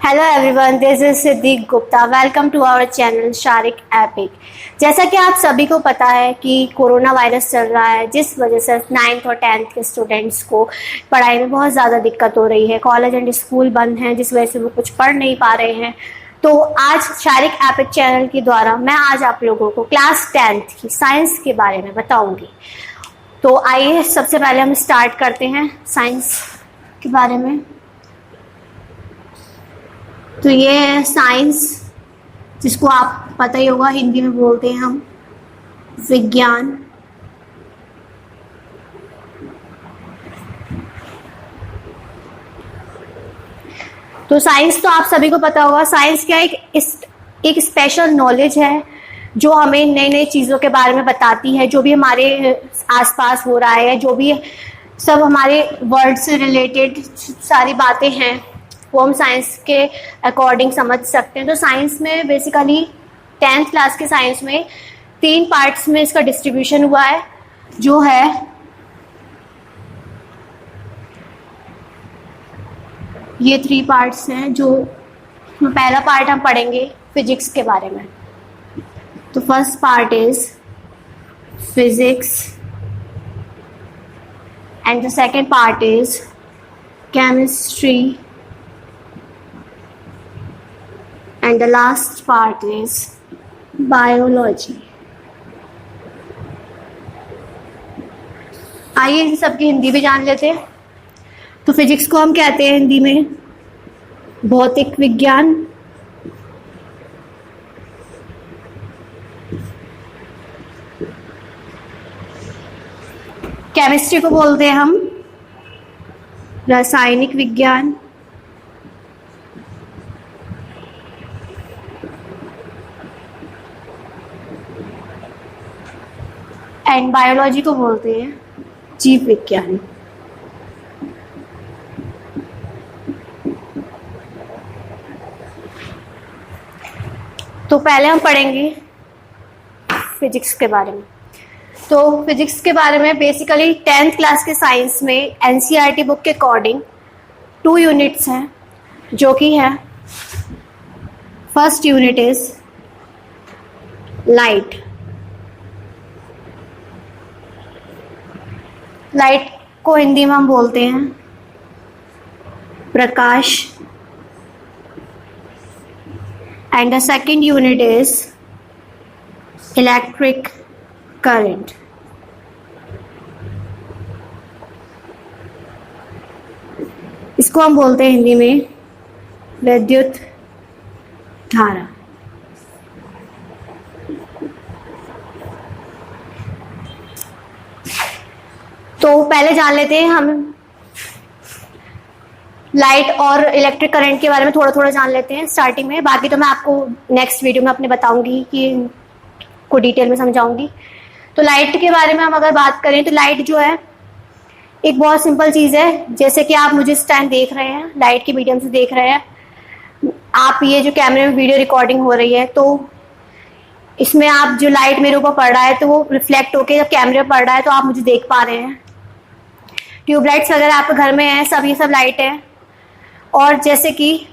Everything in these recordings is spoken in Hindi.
Hello everyone, this is Siddiq Gupta. Welcome to our channel Shariq Epic. जैसा कि आप सभी को पता है कि कोरोना वायरस चल रहा है, जिस वजह से 9th और 10th के स्टूडेंट्स को पढ़ाई में बहुत ज़्यादा दिक्कत हो रही है। कॉलेज एंड स्कूल बंद हैं, जिस वजह से वो कुछ पढ़ नहीं पा रहे हैं। तो आज शारिक एपिक चैनल के द्वारा मैं आज आप लोगों को क्लास 10th की साइंस के बारे में बताऊँगी। तो आइए सबसे पहले हम स्टार्ट करते हैं साइंस के बारे में। तो ये है साइंस, जिसको आप पता ही होगा, हिंदी में बोलते हैं हम विज्ञान। तो साइंस तो आप सभी को पता होगा। साइंस क्या एक स्पेशल नॉलेज है जो हमें नई नई चीज़ों के बारे में बताती है। जो भी हमारे आसपास हो रहा है, जो भी सब हमारे वर्ल्ड से रिलेटेड सारी बातें हैं, वो हम साइंस के अकॉर्डिंग समझ सकते हैं। तो साइंस में बेसिकली 10th क्लास के साइंस में 3 पार्ट्स में इसका डिस्ट्रीब्यूशन हुआ है, जो है ये 3 पार्ट्स हैं। जो पहला पार्ट हम पढ़ेंगे फिजिक्स के बारे में। तो first part is physics and the second part is chemistry and the last part is biology। आइए इन सबकी हिंदी भी जान लेते हैं। तो फिजिक्स को हम कहते हैं हिंदी में भौतिक विज्ञान। केमिस्ट्री को बोलते हैं हम रासायनिक विज्ञान। एंड बायोलॉजी को बोलते हैं जीव विज्ञान। तो पहले हम पढ़ेंगे फिजिक्स के बारे में। तो फिजिक्स के बारे में बेसिकली 10th क्लास के साइंस में एनसीईआरटी बुक के अकॉर्डिंग 2 यूनिट्स हैं, जो कि है first unit is light. Light को हिंदी में हम बोलते हैं प्रकाश। And the second unit is electric current. इसको हम बोलते हैं हिंदी में विद्युत धारा। तो पहले जान लेते हैं हम लाइट और इलेक्ट्रिक करंट के बारे में, थोड़ा थोड़ा जान लेते हैं स्टार्टिंग में। बाकी तो मैं आपको नेक्स्ट वीडियो में अपने बताऊंगी कि को डिटेल में समझाऊंगी। तो लाइट के बारे में हम अगर बात करें तो लाइट जो है एक बहुत सिंपल चीज़ है। जैसे कि आप मुझे इस टाइम देख रहे हैं, लाइट के मीडियम से देख रहे हैं। आप ये जो कैमरे में वीडियो रिकॉर्डिंग हो रही है, तो इसमें आप जो लाइट मेरे ऊपर पड़ रहा है, तो वो रिफ्लेक्ट होके जब कैमरे पर पड़ रहा है तो आप मुझे देख पा रहे हैं। ट्यूबलाइट्स वगैरह आपके घर में हैं, सब ये सब लाइट है। और जैसे कि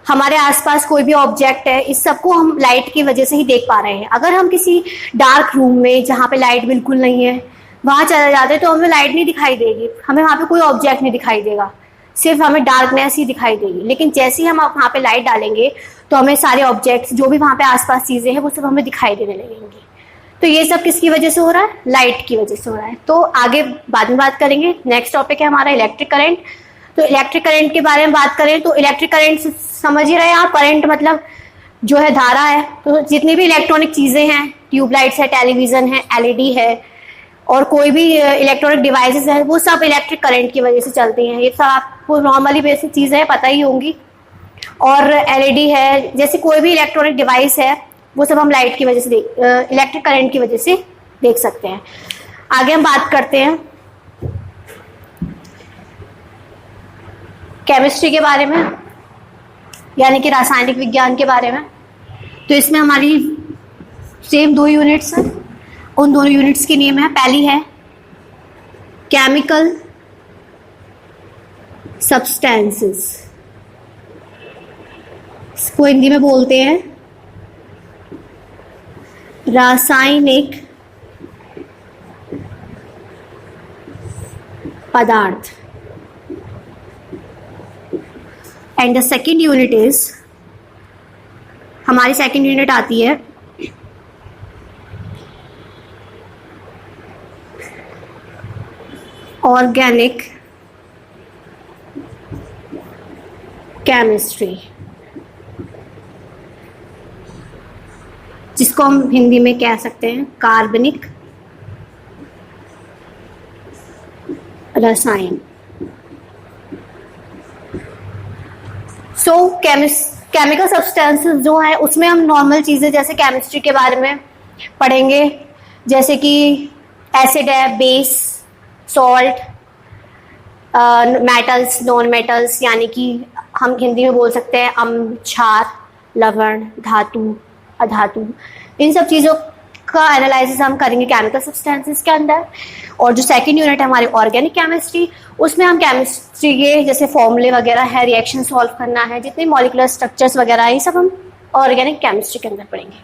हमारे आसपास कोई भी ऑब्जेक्ट है, इस सबको हम लाइट की वजह से ही देख पा रहे हैं। अगर हम किसी डार्क रूम में जहाँ पे लाइट बिल्कुल नहीं है वहाँ चले जाते तो हमें लाइट नहीं दिखाई देगी, हमें वहाँ पे कोई ऑब्जेक्ट नहीं दिखाई देगा, सिर्फ हमें डार्कनेस ही दिखाई देगी। लेकिन जैसे ही हम वहाँ पे लाइट डालेंगे तो हमें सारे ऑब्जेक्ट्स, जो भी वहाँ पे आसपास चीज़ें हैं, वो सब हमें दिखाई देने लगेंगी। तो ये सब किसकी वजह से हो रहा है? लाइट की वजह से हो रहा है। तो आगे बाद में बात करेंगे। नेक्स्ट टॉपिक है हमारा इलेक्ट्रिक करंट। तो इलेक्ट्रिक करंट के बारे में बात करें तो इलेक्ट्रिक करंट समझ ही रहे हैं आप, करंट मतलब जो है धारा है। तो जितनी भी इलेक्ट्रॉनिक चीज़ें हैं, ट्यूबलाइट्स है, टेलीविज़न है, एलईडी है, और कोई भी इलेक्ट्रॉनिक डिवाइसेस है, वो सब इलेक्ट्रिक करंट की वजह से चलती हैं। ये सब आपको नॉर्मली बेसिक चीज़ें पता ही होंगी। और एलईडी है, जैसे कोई भी इलेक्ट्रॉनिक डिवाइस है, वो सब हम लाइट की वजह से इलेक्ट्रिक करंट की वजह से देख सकते हैं। आगे हम बात करते हैं केमिस्ट्री के बारे में, यानी कि रासायनिक विज्ञान के बारे में। तो इसमें हमारी सेम 2 यूनिट्स हैं। उन दोनों यूनिट्स की नेम है, पहली है केमिकल सब्सटेंसेस इसको हिंदी में बोलते हैं रासायनिक पदार्थ। And the second unit is, हमारी सेकेंड यूनिट आती है ऑर्गेनिक केमिस्ट्री, जिसको हम हिंदी में कह सकते हैं कार्बनिक रसायन। सो केमिकल सब्सटेंसेस जो है उसमें हम नॉर्मल चीज़ें जैसे केमिस्ट्री के बारे में पढ़ेंगे, जैसे कि एसिड है, base, salt, metals, non metals, यानी कि हम हिंदी में बोल सकते हैं अम्ल, क्षार, लवण, धातु, अधातु। इन सब चीज़ों का एनालिसिस हम करेंगे केमिकल सब्सटेंसेस के अंदर। और जो सेकंड यूनिट है हमारी ऑर्गेनिक केमिस्ट्री, उसमें हम केमिस्ट्री के जैसे फॉर्मूले वगैरह है, रिएक्शन सॉल्व करना है, जितने मॉलिक्यूलर स्ट्रक्चर्स वगैरह ये सब हम ऑर्गेनिक केमिस्ट्री के अंदर पढ़ेंगे।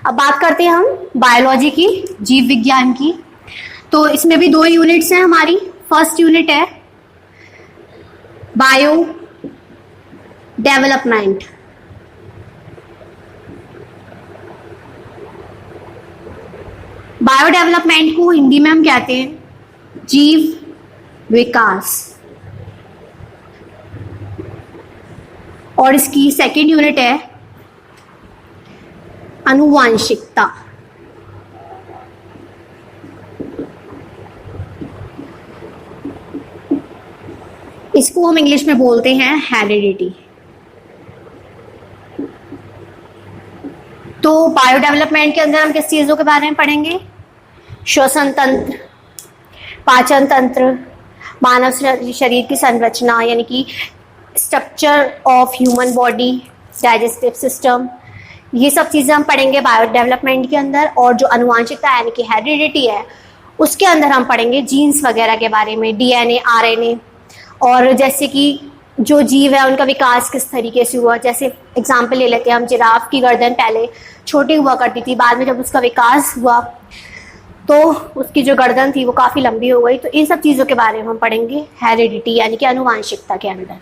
अब बात करते हैं हम बायोलॉजी की, जीव विज्ञान की। तो इसमें भी 2 यूनिट्स हैं हमारी। फर्स्ट यूनिट है बायो डेवलपमेंट। बायो डेवलपमेंट को हिंदी में हम कहते हैं जीव विकास। और इसकी सेकेंड यूनिट है आनुवांशिकता। इसको हम इंग्लिश में बोलते हैं हेरिडिटी। तो बायो डेवलपमेंट के अंदर हम किस चीज़ों के बारे में पढ़ेंगे? श्वसन तंत्र, पाचन तंत्र, मानव शरीर की संरचना यानी कि structure of human body, digestive system, ये सब चीज़ें हम पढ़ेंगे बायो डेवलपमेंट के अंदर। और जो आनुवांशिकता यानी कि हेरिडिटी है, उसके अंदर हम पढ़ेंगे जीन्स वगैरह के बारे में, डीएनए, आरएनए, और जैसे कि जो जीव है उनका विकास किस तरीके से हुआ। जैसे एग्जाम्पल ले लेते हैं हम, जिराफ की गर्दन पहले छोटी हुआ करती थी, बाद में जब उसका विकास हुआ तो उसकी जो गर्दन थी वो काफ़ी लंबी हो गई। तो इन सब चीज़ों के बारे में हम पढ़ेंगे हेरिडिटी यानी कि आनुवांशिकता के अंदर।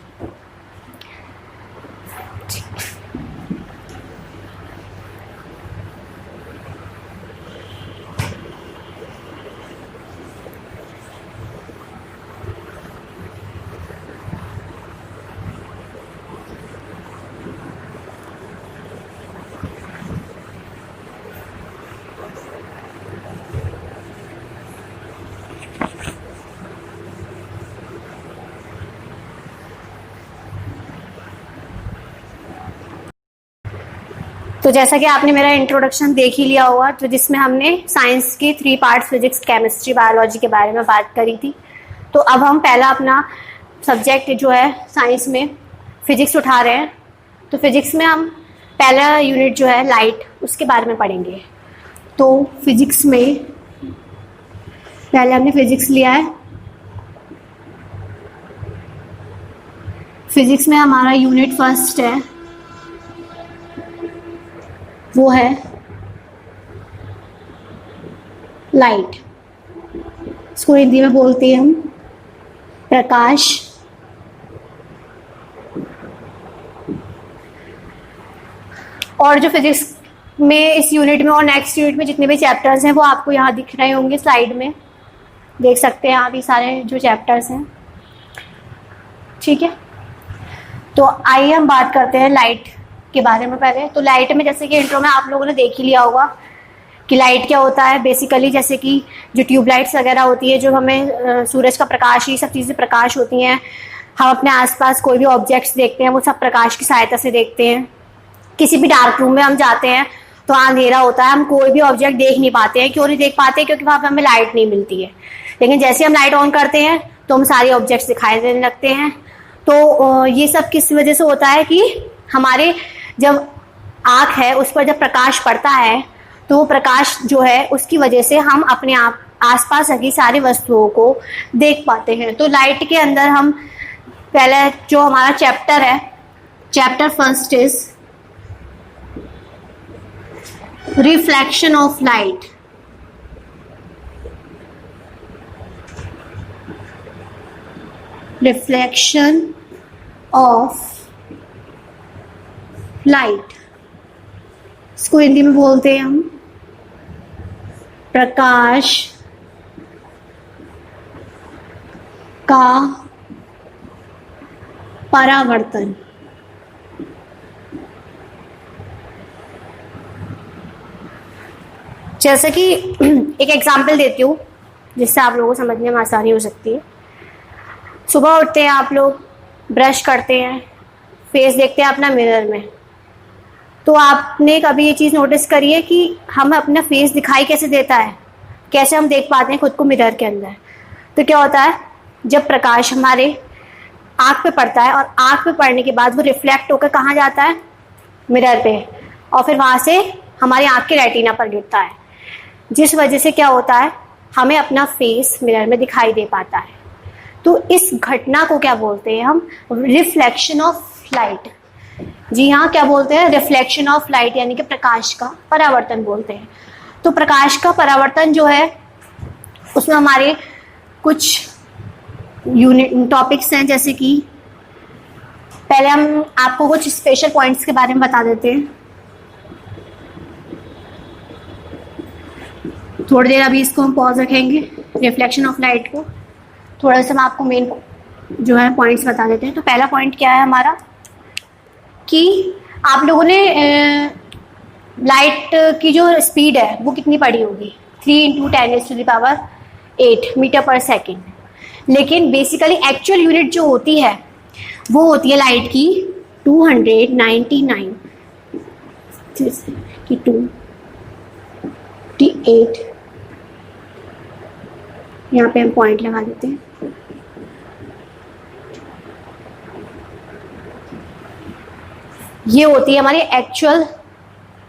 तो जैसा कि आपने मेरा इंट्रोडक्शन देख ही लिया होगा, तो जिसमें हमने साइंस की 3 पार्ट्स फिजिक्स, केमिस्ट्री, बायोलॉजी के बारे में बात करी थी। तो अब हम पहला अपना सब्जेक्ट जो है साइंस में फिजिक्स उठा रहे हैं। तो फिजिक्स में हम पहला यूनिट जो है लाइट, उसके बारे में पढ़ेंगे। तो फिजिक्स में पहले हमने फिजिक्स लिया है। फिजिक्स में हमारा यूनिट फर्स्ट है, वो है लाइट। इसको हिंदी में बोलते हैं हम प्रकाश। और जो फिजिक्स में इस यूनिट में और नेक्स्ट यूनिट में जितने भी चैप्टर्स हैं वो आपको यहाँ दिख रहे होंगे, स्लाइड में देख सकते हैं आप ये सारे जो चैप्टर्स हैं। ठीक है, तो आइए हम बात करते हैं लाइट के बारे में पहले। तो लाइट में जैसे कि इंट्रो में आप लोगों ने देख ही लिया होगा कि लाइट क्या होता है। बेसिकली जैसे कि जो ट्यूबलाइट्स वगैरह होती है, जो हमें सूरज का प्रकाश, ये सब चीज़ें प्रकाश होती हैं। हम अपने आसपास कोई भी ऑब्जेक्ट्स देखते हैं वो सब प्रकाश की सहायता से देखते हैं। किसी भी डार्क रूम में हम जाते हैं तो अंधेरा होता है, हम कोई भी ऑब्जेक्ट देख नहीं पाते हैं। क्यों नहीं देख पाते? क्योंकि वहाँ पर हमें लाइट नहीं मिलती है। लेकिन जैसे हम लाइट ऑन करते हैं तो हम सारे ऑब्जेक्ट्स दिखाई देने लगते हैं। तो ये सब किस वजह से होता है कि हमारे जब आँख है उस पर जब प्रकाश पड़ता है तो वो प्रकाश जो है उसकी वजह से हम अपने आप आसपास की सारी वस्तुओं को देख पाते हैं। तो लाइट के अंदर हम पहले जो हमारा चैप्टर है, chapter first is reflection of light, reflection of light, इसको हिंदी में बोलते हैं हम प्रकाश का परावर्तन। जैसे कि एक एग्जांपल देती हूँ जिससे आप लोगों को समझने में आसानी हो सकती है। सुबह उठते हैं आप लोग, ब्रश करते हैं, फेस देखते हैं अपना मिरर में, तो आपने कभी ये चीज़ नोटिस करी है कि हम अपना फेस दिखाई कैसे देता है, कैसे हम देख पाते हैं खुद को मिरर के अंदर? तो क्या होता है, जब प्रकाश हमारे आँख पे पड़ता है और आँख पे पड़ने के बाद वो रिफ्लेक्ट होकर कहाँ जाता है? मिरर पे, और फिर वहाँ से हमारी आँख के रेटिना पर गिरता है, जिस वजह से क्या होता है, हमें अपना फेस मिरर में दिखाई दे पाता है। तो इस घटना को क्या बोलते हैं हम? Reflection of light. जी हाँ, क्या बोलते हैं? रिफ्लेक्शन ऑफ लाइट, यानी कि प्रकाश का परावर्तन बोलते हैं। तो प्रकाश का परावर्तन जो है उसमें हमारे कुछ यूनिट टॉपिक्स हैं, जैसे कि पहले हम आपको कुछ स्पेशल पॉइंट्स के बारे में बता देते हैं। थोड़ी देर अभी इसको हम पॉज रखेंगे, रिफ्लेक्शन ऑफ लाइट को। थोड़ा सा हम आपको मेन जो है पॉइंट्स बता देते हैं। तो पहला पॉइंट क्या है हमारा, कि आप लोगों ने लाइट की जो स्पीड है वो कितनी पढ़ी होगी? 3 × 10⁸ मीटर पर सेकेंड। लेकिन बेसिकली एक्चुअल यूनिट जो होती है वो होती है लाइट की 299 की 288। यहाँ पे हम पॉइंट लगा देते हैं। ये होती है हमारी एक्चुअल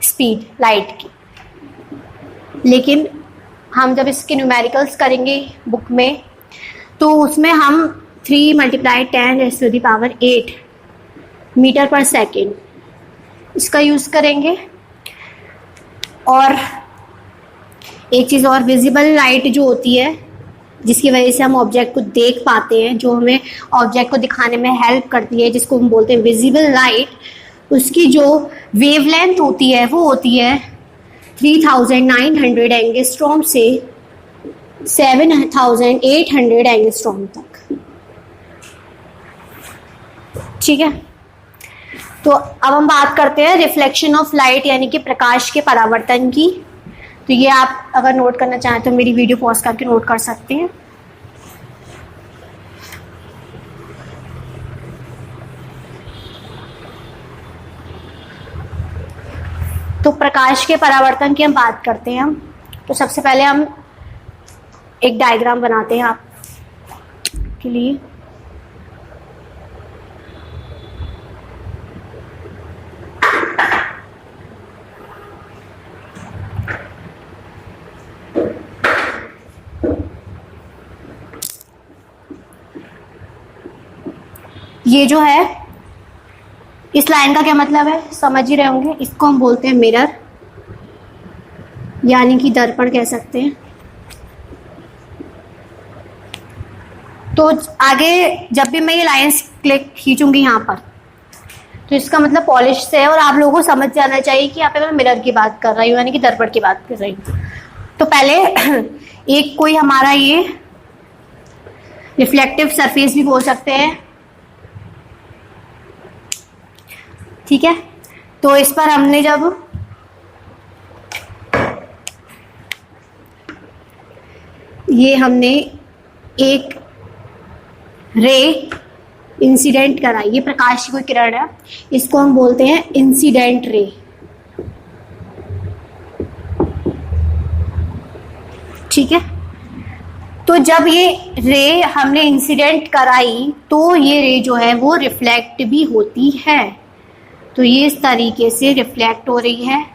स्पीड लाइट की। लेकिन हम जब इसके न्यूमेरिकल्स करेंगे बुक में, तो उसमें हम 3 × 10⁸ मीटर पर सेकेंड इसका यूज़ करेंगे। और एक चीज़ और, विजिबल लाइट जो होती है जिसकी वजह से हम ऑब्जेक्ट को देख पाते हैं, जो हमें ऑब्जेक्ट को दिखाने में हेल्प करती है, जिसको हम बोलते हैं विजिबल लाइट, उसकी जो वेवलेंथ होती है वो होती है 3900 एंगस्ट्रॉम से 7800 एंगस्ट्रॉम तक। ठीक है, तो अब हम बात करते हैं रिफ्लेक्शन ऑफ लाइट, यानी कि प्रकाश के परावर्तन की। तो ये आप अगर नोट करना चाहें तो मेरी वीडियो पॉज करके नोट कर सकते हैं। तो प्रकाश के परावर्तन की हम बात करते हैं तो सबसे पहले हम एक डायग्राम बनाते हैं आप के लिए। ये जो है, इस लाइन का क्या मतलब है समझ ही रहे होंगे। इसको हम बोलते हैं मिरर, यानी कि दर्पण कह सकते हैं। तो आगे जब भी मैं ये लाइंस क्लिक खींचूंगी यहाँ पर, तो इसका मतलब पॉलिश से है, और आप लोगों को समझ जाना चाहिए कि यहाँ पे मैं मिरर की बात कर रही हूँ, यानी कि दर्पण की बात कर रही हूँ। तो पहले एक कोई हमारा ये रिफ्लेक्टिव सरफेस भी बोल सकते हैं, ठीक है। तो इस पर हमने जब ये हमने एक रे इंसिडेंट कराई, ये प्रकाश की कोई किरण है, इसको हम बोलते हैं इंसिडेंट रे। ठीक है, तो जब ये रे हमने इंसिडेंट कराई तो ये रे जो है वो रिफ्लेक्ट भी होती है। तो ये इस तरीके से रिफ्लेक्ट हो रही है,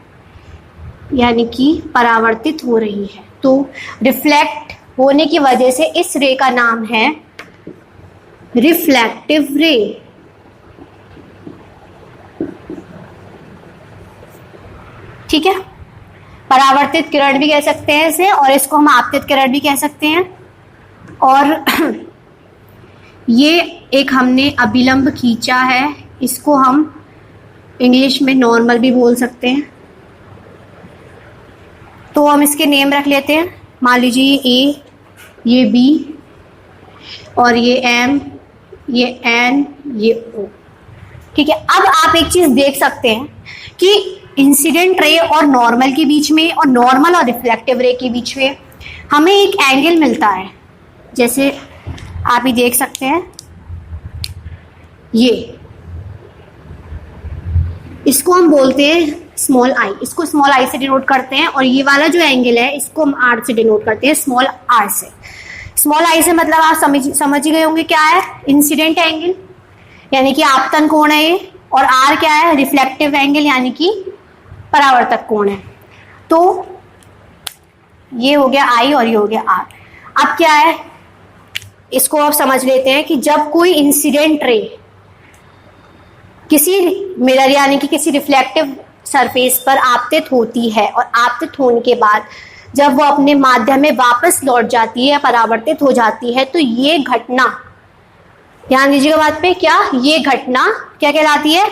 यानी कि परावर्तित हो रही है। तो रिफ्लेक्ट होने की वजह से इस रे का नाम है रिफ्लेक्टिव रे। ठीक है, परावर्तित किरण भी कह सकते हैं इसे, और इसको हम आपतित किरण भी कह सकते हैं। और ये एक हमने अभिलंब खींचा है, इसको हम इंग्लिश में नॉर्मल भी बोल सकते हैं। तो हम इसके नेम रख लेते हैं, मान लीजिए ए, ये बी, और ये एम, ये एन, ये ओ। ठीक है। अब आप एक चीज देख सकते हैं कि इंसिडेंट रे और नॉर्मल के बीच में, और नॉर्मल और रिफ्लेक्टिव रे के बीच में हमें एक एंगल मिलता है, जैसे आप ही देख सकते हैं, ये इसको हम बोलते हैं स्मॉल आई, इसको स्मॉल आई से डिनोट करते हैं, और ये वाला जो एंगल है इसको हम आर से डिनोट करते हैं, स्मॉल आर से। स्मॉल आई से मतलब आप समझ ही गए होंगे क्या है, इंसिडेंट एंगल यानी कि आपतन कोण है ये, और आर क्या है, रिफ्लेक्टिव एंगल यानी कि परावर्तक कोण है। तो ये हो गया आई और ये हो गया आर। अब क्या है, इसको आप समझ लेते हैं कि जब कोई इंसिडेंट रे किसी मिरर यानी कि किसी रिफ्लेक्टिव सरफेस पर आपतित होती है, और आपतित होने के बाद जब वो अपने माध्यम में वापस लौट जाती है या परावर्तित हो जाती है, तो ये घटना, ध्यान दीजिएगा बात पे, क्या ये घटना क्या कहलाती है,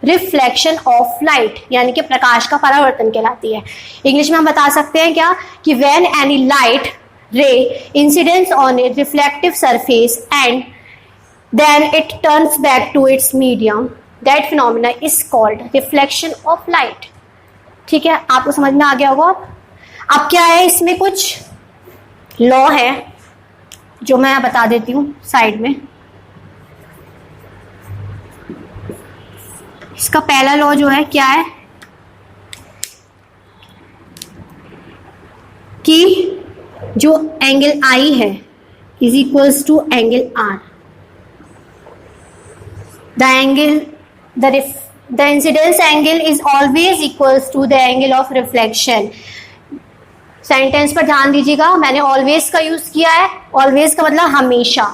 रिफ्लेक्शन ऑफ लाइट यानी कि प्रकाश का परावर्तन कहलाती है। इंग्लिश में हम बता सकते हैं क्या कि when any light ray incidence on a reflective surface and then it turns back to its medium, that phenomena is called reflection of light. ठीक है, आपको समझ में आ गया होगा। अब क्या है, इसमें कुछ लॉ है जो मैं बता देती हूँ साइड में। इसका पहला लॉ जो है क्या है कि जो एंगल आई है is equals to angle R, the incidence angle is always equals to the angle of reflection। Sentence पर ध्यान दीजिएगा, मैंने ऑलवेज का यूज किया है। ऑलवेज का मतलब हमेशा,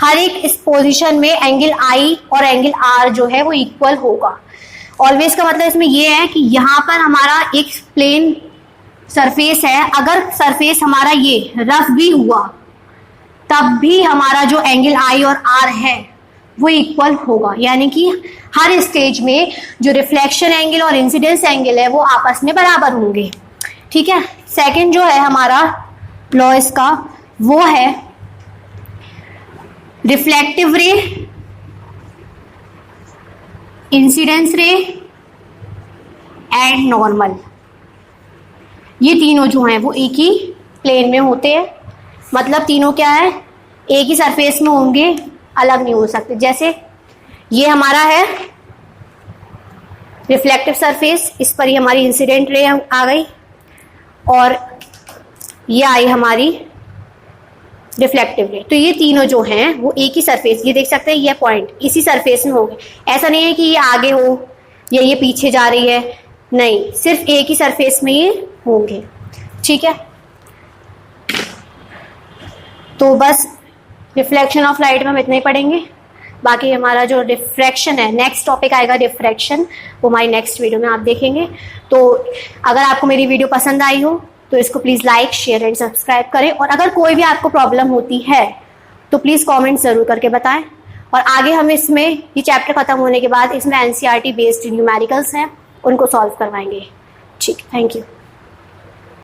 हर एक इस पोजीशन में एंगल आई और एंगल आर जो है वो इक्वल होगा। ऑलवेज का मतलब इसमें ये है कि यहाँ पर हमारा एक प्लेन सरफेस है, अगर सरफेस हमारा ये रफ भी हुआ तब भी हमारा जो एंगल आई और आर है वो इक्वल होगा, यानी कि हर स्टेज में जो रिफ्लेक्शन एंगल और इंसिडेंस एंगल है वो आपस में बराबर होंगे। ठीक है। सेकंड जो है हमारा लॉ इसका, वो है रिफ्लेक्टिव रे, इंसिडेंस रे एंड नॉर्मल, ये तीनों जो हैं वो एक ही प्लेन में होते हैं। मतलब तीनों क्या है, एक ही सरफेस में होंगे, अलग नहीं हो सकते। जैसे ये हमारा है रिफ्लेक्टिव सरफेस, इस पर ही हमारी इंसिडेंट रे आ गई, और ये आई हमारी रिफ्लेक्टिव रे। तो ये तीनों जो हैं वो एक ही सरफेस, ये देख सकते हैं ये पॉइंट इसी सरफेस में होंगे। ऐसा नहीं है कि ये आगे हो या ये पीछे जा रही है, नहीं, सिर्फ एक ही सरफेस में ये होंगे। ठीक है। तो बस रिफ्लेक्शन ऑफ लाइट में हम इतना ही पढ़ेंगे, बाकी हमारा जो रिफ्रैक्शन है, नेक्स्ट टॉपिक आएगा रिफ्रैक्शन, वो हमारी नेक्स्ट वीडियो में आप देखेंगे। तो अगर आपको मेरी वीडियो पसंद आई हो तो इसको please like, share and subscribe करें, और अगर कोई भी आपको प्रॉब्लम होती है तो प्लीज़ कमेंट ज़रूर करके बताएं। और आगे हम इसमें, ये चैप्टर ख़त्म होने के बाद इसमें NCERT बेस्ड न्यूमेरिकल्स हैं, उनको सॉल्व करवाएंगे। ठीक, थैंक यू।